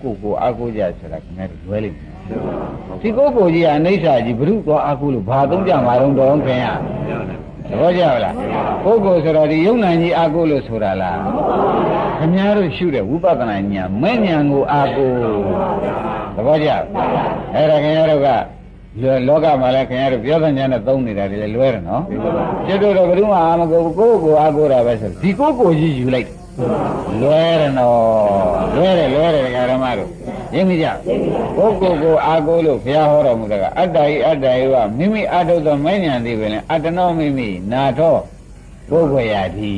ကိုအာကိုကြဆိုတာခင်ဗျားတို့လွဲလိမ့်မယ်ဒီကိုကြီးကအနိစ္စကြီးဘုရုသွားအာကိုလို့ဘာသုံးကြမှာတော့ခင်ဗျာသဘောကျလားကိုဆိုတော့ဒီယုံနာကြီးအာကိုလို့ဆိုတာလားခင်ဗျားတို့ရှုတဲ့ဝိပဿနာဉာဏ်မဲ့ဉာဏ်ကိုအာကိုသဘောကျအဲ့ဒါခင်ဗျားတို့ကလောကမှာလည်းခင်ဗျားတို့ပြောတဲ့ဉာဏ်နဲ့သုံးနေတာတွေလည်းလွဲတယ်နော်ကျွတ်တော့ဘယ်သူမှအာမကိုကိုအာကိုတာပဲဆိုဒီကိုကြီးယူလိုက်လွဲတယ်နော်လွဲတယ်ဓမ္မတို့ရင်းမိကြကိုအာကိုလို့ဘုရားဟောတော်မူတာကအတ္တဤကမိမိအတုသောမဲ့ဉာဏ်သည်ပဲလေအတ္တနောမိမိနာထောကိုရာတိ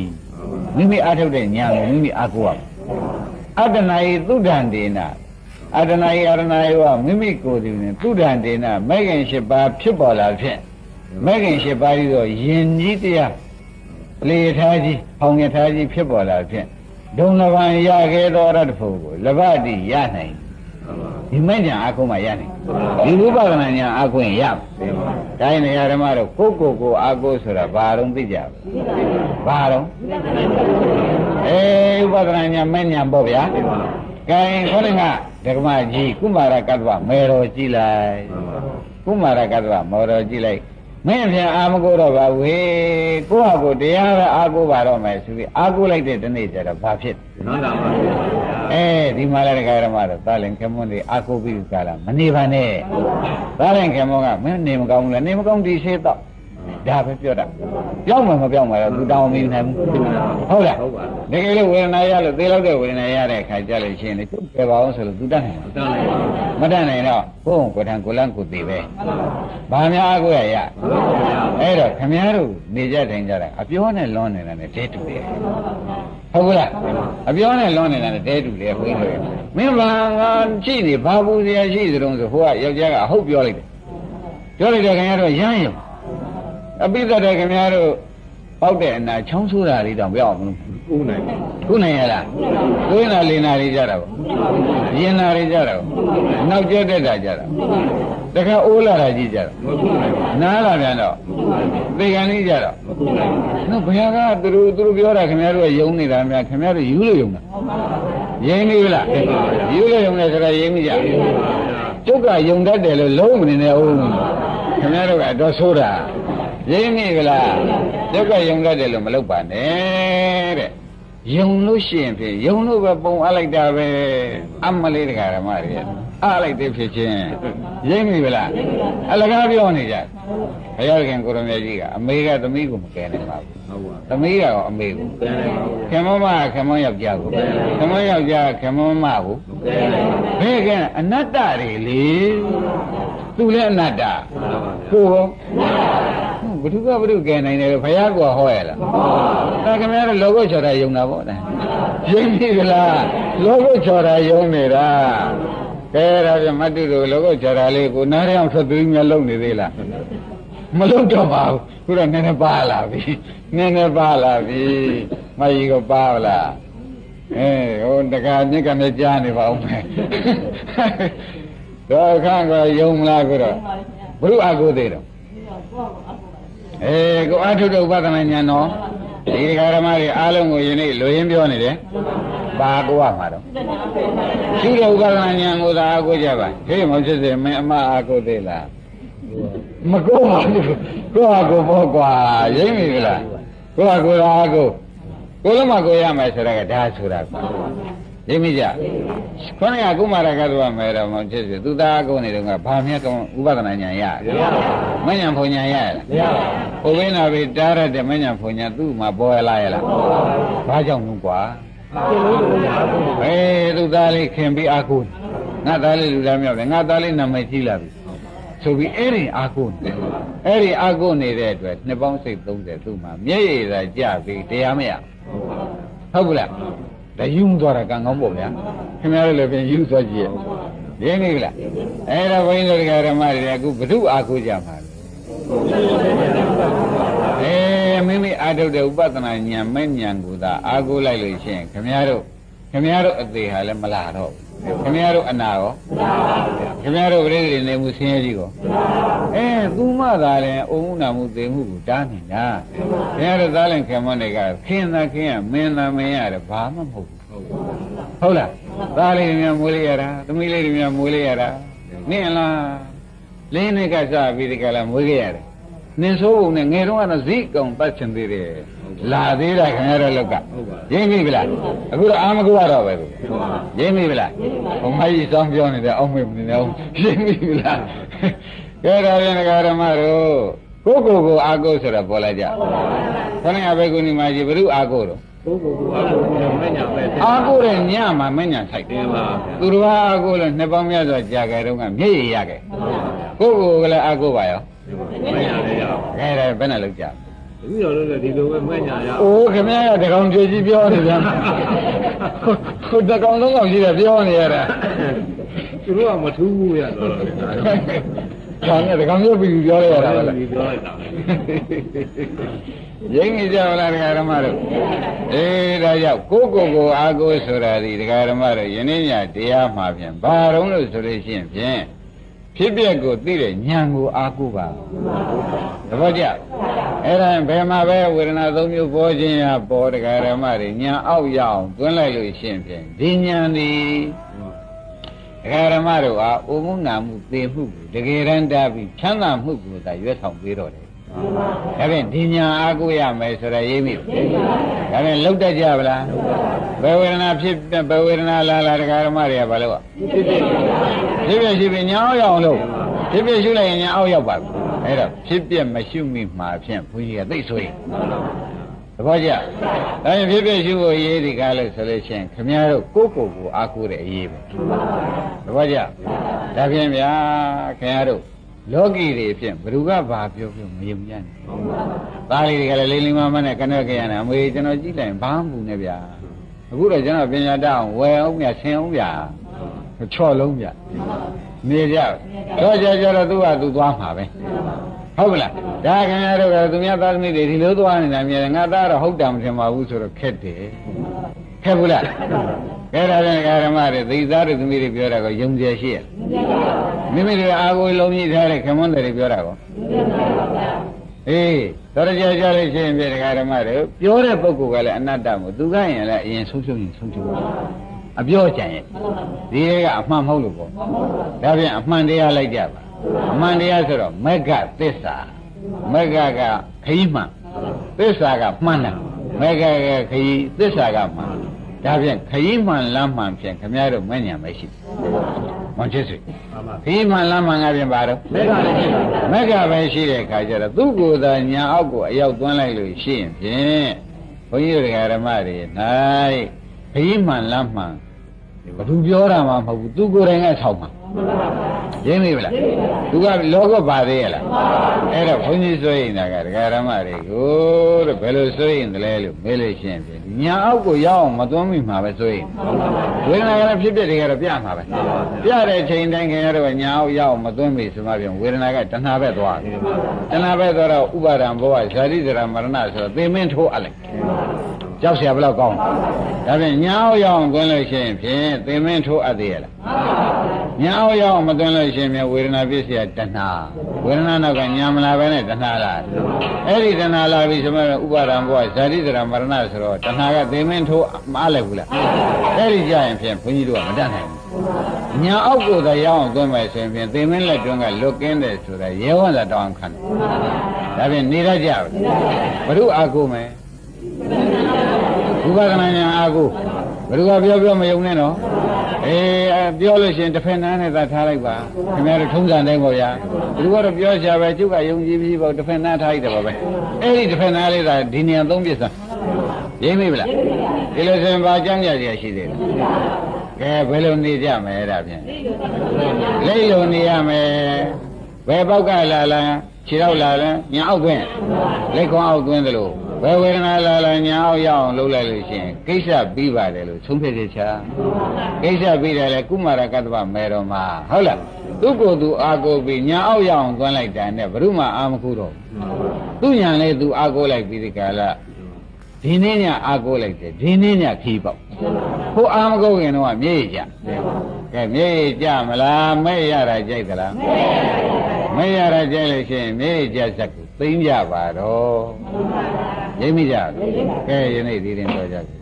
မိမိအထုတ်တဲ့ဉာဏ်ကိုမိမိအာကိုရအတ္တနာဤသုဒ္ဓံဒေနာအတ္တနာဤအရဏယဝမိမိကိုယ်တည်းနဲ့သုဒ္ဓံဒေနာမဲ့ခင်၈ပါးဖြစ်ပေါ်လာဖြင့်မဲ့ခင်၈ပါးဤသောယဉ်ကြီးတရားလေထားကြီးဖောင်ရထားကြီးဖြစ်ပေါ်လာဖြင့်ဒုံလဘံရခဲ့သောရတ္တဖို့ကိုလဘတိရနိုင်ဒီမဲ့ညာအကုမှရနိုင်ဒီဝိပဿနာညာအကုရင်ရတိုင်းနေရာဓမ္မတော့ကိုအာကိုဆိုတာဘာတော့သိကြဘာတော့ဝိပဿနာညာမဲ့ညာပေါ့ဗျာကဲခေါင်းကဓမ္မကြီးကုမာရကတ္တဝမေတော်ကြည့်လိုက်ကုမာရကတ္တဝမေတော်ကြည့်လိုက်မင်းပြန်အာမကိုတော့ပါဝေကိုယ့်ဟာကိုတရားပဲအာကိုပါတော့မယ်ဆိုပြီးအာကိုလိုက်တဲ့တနေ့ကျတော့ဘာဖြစ်နော်တာပါဒီမှာလည်းဓမ္မတော့သာလင်ခေမွန်းတွေအာကိုပြီးကြလားမနေပါနဲ့သာလင်ခေမွန်းကမင်းနေမကောင်းဘူးလားနေမကောင်းဒီရှိတော့ဒါပဲပြောတာပြောင်းမှမပြောင်းမှတော့သူတောင်းမနေနိုင်ဘူးဟုတ်လားတကယ်လို့ဝေဒနာရလို့သေလောက်တဲ့ဝေဒနာရတဲ့အခါကျလို့ရှိရင်လေသူ့ပဲပါအောင်ဆိုလို့သူတတ်နိုင်မတတ်နိုင်တော့ကိုယ်ကိုယ်ထံကိုယ်လန့်ကိုယ်သေးပဲဘာများအကိုရအဲ့တော့ခမည်းတော်နေကြတိုင်းကြတာအပြောနဲ့လွန်နေတာနဲ့တဲတူတယ်ဟုတ်ကလားအပြောနဲ့လွန်နေတာနဲ့တဲတူတယ်ခွင်းလို့မင်းဘာငါရှိနေဘာဘူးစရာရှိသတုံးဆိုဟိုကယောက်ျားကအဟုတ်ပြောလိုက်တယ်ပြောလိုက်တဲ့ခင်ဗျားတို့ရမ်းရင်အပိသက်တဲ့ခင်ဗျားတို့ပေါက်တဲ့အနာချောင်းဆိုးတာလေးတောင်ပြောအောင်မလို့ခုနိုင်ရလားကိုယ်နာလင်းနာလေးကြတာပေါ့ရင်နာလေးကြတာပေါ့နောက်ကျတက်တာကြတာတခါအိုးလာတာကြီးကြတာနားလာပြန်တော့သေကန်လေးကြတော့နော်ဘယ်ဟာကသူတို့ပြောတာခင်ဗျားတို့ကယုံနေတာများခင်ဗျားတို့ယူလို့ယုံတာယိမ့်နေလားယူလို့ယုံတယ်ဆိုတော့ယိမ့်မကြကျုပ်ကယုံတတ်တယ်လို့လုံးမနေနဲ့ဦးခင်ဗျားတို့ကတော့ဆိုးတာရင်းမိကလားဒုက္ခယုံတတ်တယ်လို့မလုပ်ပါနဲ့တဲ့ယုံလို့ရှိရင်ဖြင့်ယုံလို့ပဲပုံအားလိုက်တာပဲအမလေးတရားဓမ္မတွေအားလိုက်တဲ့ဖြစ်ချင်းရင်းမိကလားအလကားပြောနေကြဘုရားခင်ကိုရမေကြီးကအမေကသမီးကိုမကယ်နိုင်ပါဘူးသမီးကတော့အမေကိုခင်မမခင်မယောက်ျားကိုခင်မယောက်ျားခင်မမကိုဘယ်ကအနတ္တတွေလေသူလည်းအနတ္တကိုဘုရားဘုရားကဲနိုင်တယ်ဘုရားကဟောရလားဒါခင်ဗျားတို့လောဘချော်တာယုံတာပေါ့တဲ့ယုံပြီကလားလောဘချော်တာယုံနေတာကဲဒါပြန်မတူလို့လောဘချော်တာလေးကိုနားရအောင်ဆက်သွေးများလုံနေသေးလားမလုံတော့ပါဘူးခုတော့နည်းနည်းပါလာပြီနည်းနည်းပါလာပြီမကြီးကပါလားဟိုတခါမြစ်ကနေကြားနေပါဦးမယ်တော့ခန့်ကယုံမလားကိုတော့ဘုရားအကိုသေးတော့ကိုအထုတို့ဥပဒနာညာနော်ဒီဃာရမတွေအားလုံးကိုယနေ့လူရင်းပြောနေတယ်ဘာကိုရမှာတော့ရှိတဲ့ဥပဒနာညာကိုသာအကိုကြပါဟေးမဖြစ်စေမင်းအမအကိုသေးလားမကိုပါဘူးကိုအကိုဘောကွာရိမ့်ပြီလားကိုအကိုလားအကိုလုံးမကိုရမယ်ဆိုတာကဒါဆိုတာကွာရိမ့်မိကြခေါင်းကကုမာရကတော့မယ်တော့မဖြစ်စေသူသားအကိုနေတော့ကဘာမြတ်ကောဥပဒနာညာရမဉ္ဇဉ်ဖုန်ညာရလားဟိုဘင်းနာပဲတားရတဲ့မဉ္ဇဉ်ဖုန်ညာသူ့မှာပေါ်လာရလားဘာကြောင့်လို့ကွာသူသားလေးခင်ပြီးအကိုငါသားလေးလူသားမြောက်တယ်ငါသားလေးနာမည်ကြီးလာပြီဆိုပြီးအဲ့ဒီအာကိုနေတဲ့အတွက်နှစ်ပေါင်းစိတ်30သူ့မှာမျက်ရည်သာကြပြီးတရားမရဟုတ်ဘူးလားဒါယူသွားတာကံကောင်းပေါ့ဗျာခင်ဗျားတို့လည်းပြန်ယူသွားကြည့်ရင်းနေလားအဲ့ဒါဘုန်းကြီးတို့ဓမ္မတွေအခုဘု து အာကိုကြမှာမိမိအာထုတ်တဲ့ဥပဒနာဉာဏ်မဲ့ဉာဏ်ကိုသာအာကိုလိုက်လို့ရှိရင်ခင်ဗျားတို့အသေးဟာလည်းမလာတော့ခင်ဗျားတို့အနာရောခင်ဗျားတို့ပြိတ္တိနေမှုဆင်းရဲကြီးကိုသူမှသာလည်းအုံမှုနာမှုသိမှုကိုတားနေတာခင်ဗျားတို့သားလည်းခင်မတွေကခင်သာခင်ရမင်းသာမင်းရတယ်ဘာမှမဟုတ်ဘူးဟုတ်လား သားလေးတွေများမွေးလိုက်ရတာသမီးလေးတွေများမွေးလိုက်ရတာနင့်လားလင်းနေကစားပြီးဒီကလာမွေးခဲ့ရတယ်နင်ဆိုးပုံနဲ့ငယ်တော့ကတော့ဇိကောင်ပတ်ချင်သေးတယ်လာသေးတာခင်ဗျားတို့လောက်ကရင်းပြီဗလားအခုတော့အာမကူရတော့ပဲရင်းပြီဗလားဘုံမကြီးစောင်းပြောနေတယ်အောက်မေ့နေတယ်ရင်းပြီဗလားကဲဒါပြန်ဓမ္မတို့ကိုကိုအာကိုဆိုတော့ပေါ်လိုက်ကြခဏဘယ်ကုဏီမကြီးဘုရုအာကိုတော့အာကိုတဲ့ညမှာမညဆိုင်တယ်ပါသူတော်အာကိုလို့နှစ်ပေါင်းများစွာကြာကြတော့ကမျက်ရည်ရခဲ့ကိုကလည်းအာကိုပါရောမညလည်းရခဲတယ်ဘယ်နဲ့လောက်ကြဒီလိုလို့ဒီလိုပဲမညရအိုးခင်ဗျားကတကောင်ကြွကြီးပြောနေပြန်ခုတကောင်လုံးကောင်ရှိတယ်ပြောနေရတာသူတို့ကမထူးဘူးရတော့ခေါင်းနဲ့တကောင်မျိုးပြီးပြောရတာပဲပြောလိုက်တာရင်းကြီးကြလားဒကာဓမ္မတို့အေးဒါကြောင့်ကိုအာကိုဆိုတာဒီဒကာဓမ္မတို့ယနေ့ညတရားမှာဖြင့်ဘာတော့လို့ဆိုလို့ရှိရင်ဖြင့်ဖြစ်ပျက်ကိုသိတဲ့ဉာဏ်ကိုအာကိုပါသဘောကျအဲ့ဒါဘယ်မှာပဲဝေဒနာသုံးမျိုးပေါ်ခြင်းရပေါ်ဒကာဓမ္မတွေဉာဏ်အောက်ရအောင်တွန်းလိုက်လို့ရှိရင်ဖြင့်ဒီဉာဏ်ဒီဒကာဓမ္မတို့ဟာအိုမှုနာမှုသိမှုကိုတကယ်တမ်းတားပြီးချမ်းသာမှုကိုသာရွတ်ဆောင်ပေးတော့တယ်ဒါဖြင့်ဒီညာအားကိုးရမယ်ဆိုရရေးမိဒါဖြင့်လောက်တတ်ကြဗလားဘယ်ဝေဒနာဖြစ်ဘယ်ဝေဒနာလာဒကာဓမ္မတွေကဘာလို့ဖြစ်ဖြစ်ရှိပြီးညာအောင်ရအောင်လို့ဖြစ်ဖြစ်ရှုလိုက်ရင်ညာအောင်ရောက်ပါဘူးအဲ့တော့ဖြစ်ပြမရှုမိမှာဖြင့်ဘုန်းကြီးကသိဆိုရင်သဘောကျဒါဖြင့်ဖြစ်ဖြစ်ရှုဖို့ရေးဒီကားလို့ဆိုလို့ရှိရင်ခမည်းတော်ကိုအားကိုးတဲ့အရေးပဲသဘောကျဒါဖြင့်ဗျာခင်ဗျားတို့လောကီတွေဖြင့်ဘ누구ကဘာပြောမယုံကြနဲ့သားလေးတွေကလည်းလိမ့်လိမ္မာမနဲ့ကနဲ့ကြရနေအမေကျွန်တော်ကြည့်လိုက်ဘာမှမဘူးနဲ့ဗျာအခုတော့ကျွန်တော်ပညာတတ်အောင်ဝယ်အောင်ဗျာဆင်အောင်ဗျာချော့လုံးဗျာနေကြတော့ကြတော့သူ့ဟာသူသွားမှာပဲဟုတ်ကလားဒါခင်ဗျားတို့ကသူများသားသမီးတွေဒီလိုသွားနေတာမြင်တယ်ငါသားတော့ဟုတ်တယ်မထင်ပါဘူးဆိုတော့ခက်တယ်ခက်ဘူးလားကဲဒါပြန်ဓမ္မတွေသိသားတွေသမီးတွေပြောတာကိုယုံကြည်ရှိရမိမိတို့အာကိုလုံးကြီးထားတဲ့ခမွန်းတွေပြောတာကောအေးတော်ကြကြလို့ရှိရင်ပြဓမ္မတွေပြောတဲ့ပုဂ္ဂိုလ်ကလည်းအနတ္တမို့သူကရင်လည်းအရင်ဆုံးရှုံးရင်ဆုံးရှုံးအပြောကြံရဲ့ဒီကအမှန်မဟုတ်လို့ပေါ့ဒါပြန်အမှန်တရားလိုက်ကြပါအမှန်တရားဆိုတော့မဂ္ဂသစ္စာမဂ္ဂကခရီးမှန်သစ္စာကမှန်တယ်မဂ္ဂကခရီးသစ္စာကမှန်ဒါဖြင့်ခရီးမှန်လမ်းမှန်ဖြင့်ခမည်းတော်မဉ္ဇဉ်မရှိမချစ်စိခရီးမှန်လမ်းမှန်ကဖြင့်ဘာတော့မဂ္ဂပဲရှိတဲ့အခါကျတော့သူ့ကိုယ်သာညာအောက်ကိုအရောက်သွန်းလိုက်လို့ရှိရင်ဖြင့်ဘုန်းကြီးတို့ဓမ္မတွေ၌ခရီးမှန်လမ်းမှန်ဘယ်သူပြောတာမှမဟုတ်ဘူးသူကိုယ်တိုင်ကဆောက်မှာရင်းမိဗလားသူကလောကပါသေးရလားအဲ့တော့ဘုန်းကြီးဆိုရင်ဒါကဒကာဓမ္မတွေကိုတဲ့ဘယ်လိုဆိုရင်တလဲလို့မေးလို့ရှိရင်ဖြင့်ညာအောက်ကိုရောက်အောင်မသွန်းမိမှာပဲဆိုရင်ဝေဒနာကလည်းဖြစ်တွေကတော့ပြမှာပဲပြတဲ့ချိန်တိုင်းခင်ရတော့ညာအောက်ရောက်အောင်မသွန်းမိဆိုမှပြန်ဝေဒနာကတဏှာပဲသွားတယ်တဏှာပဲသွားတော့ဥပါဒံဘောဇာတိဇရာမရဏဆိုတော့သေမင်းထိုးအပ်လိုက်ကြောက်เสียဘလောက်ကောင်းဒါဖြင့်ညာအောင်ရအောင်သွင်းလို့ရှိရင်ဖြင့်သေမင်းထိုးအပ်သေးရလားညာအောင်ရအောင်မသွင်းလို့ရှိရင်ဝေဒနာပြည့်စရာတဏှာဝေဒနာနောက်ကညာမလာပဲနဲ့တဏှာလာအဲ့ဒီတဏှာလာပြီဆိုမှဥပါဒံဘောဇာတိဇရာမရဏဆိုတော့တဏှာကသေမင်းထိုးမအားလိုက်ဘူးလားအဲ့ဒီကြရင်ဖြင့်ဘုန်းကြီးတို့ကမတတ်နိုင်ဘူးညာအောက်ကိုသာရအောင်သွင်းမယ်ဆိုရင်ဖြင့်သေမင်းလက်တွင်းကလွတ်ကင်းတယ်ဆိုတာရဲဝံသာတောင်းခံတယ်ဒါဖြင့်နေရကြဘုရုအာကိုမယ်ဥပဒနာညာအာကိုဘယ်သူကပြောမယုံနဲ့နော်အေးပြောလို့ရှိရင်တစ်ဖက်နားနဲ့သာထားလိုက်ပါခင်ဗျားတို့ထုံးစံတိုင်းပေါ့ဗျာဘယ်သူကတော့ပြောရှာပဲကျုပ်ကယုံကြည်ပြီးပေါ့တစ်ဖက်နားထားလိုက်တယ်ပေါ့ပဲအဲ့ဒီတစ်ဖက်နားလေးသာဒီနေရာသုံးပြစ်စမ်းရင်းမိဗလားဒီလိုဆိုရင်ဘာကြောင်းကြရရှိသေးလဲကဲဘယ်လိုနေကြမလဲဒါဖြင့်လိမ့်လိုနေရမယ်ဘယ်ပေါက်ကလာခြေတော့လာလဲညာအောက်သွင်းလက်ခေါင်းအောက်သွင်းသလိုဘယ်ဝေဒနာလာညာအောင်ရအောင်လုပ်လိုက်လို့ရှိရင်ကိစ္စပြီးပါတယ်လို့ဆုံးဖြတ်ချက်ချကိစ္စပြီးတယ်လေကုမာရကတ္တဗမေတော်မှာဟုတ်လားသူ့ကိုယ်သူအာကိုပြီးညာအောင်ရအောင်သွန်းလိုက်တာနဲ့ဘုရုမှအာမခုတော့သူ့ညာလေးသူအာကိုလိုက်ပြီးဒီကလာဒီနေ့ညအာကိုလိုက်တယ်ဒီနေ့ညခီးပေါ့ဟိုအာမကုတ်ရင်တော့မြေကြကဲမြေကြမလားမဲ့ရတာကြိုက်သလားမဲ့ရတာကြိုက်လို့ရှိရင်မြေကြဇက်ကိုသိမ့်ကြပါတော့ရိပ်မိကြကဲယနေ့ဒီရင်တော်ကြပြီ